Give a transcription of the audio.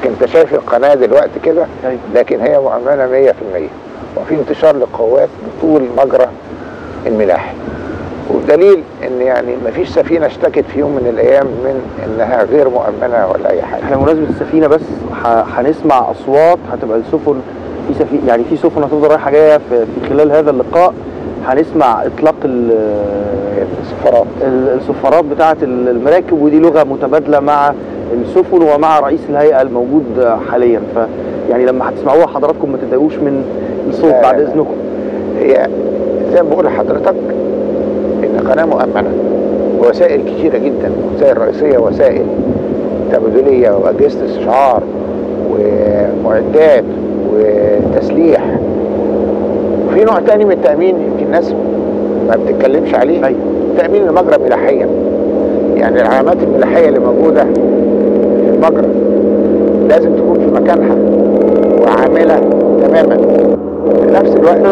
يمكن انت شايف القناه دلوقتي كده، لكن هي مؤمنه 100%، وفي انتشار للقوات بطول مجرى الملاحي، ودليل ان يعني ما فيش سفينه اشتكت في يوم من الايام من انها غير مؤمنه ولا اي حاجه. احنا بمناسبه السفينه بس هنسمع اصوات، هتبقى السفن في سفينه، يعني في سفن هتفضل رايحه جايه في خلال هذا اللقاء. هنسمع اطلاق السفارات بتاعه المراكب، ودي لغه متبادله مع السفن ومع رئيس الهيئه الموجود حاليا، فيعني لما هتسمعوها حضراتكم ما تتضايقوش من الصوت بعد اذنكم. هي زي ما بقول لحضرتك ان قناه مؤمنه، ووسائل كتيره جدا، وسائل رئيسيه، وسائل تبادليه، واجهزه استشعار، ومعدات، وتسليح. وفي نوع تاني من التامين يمكن الناس ما بتتكلمش عليه، تامين المجرى ملاحيا. يعني العلامات الملاحيه اللي موجوده في المجرى لازم تكون في مكانها وعامله تماما. في نفس الوقت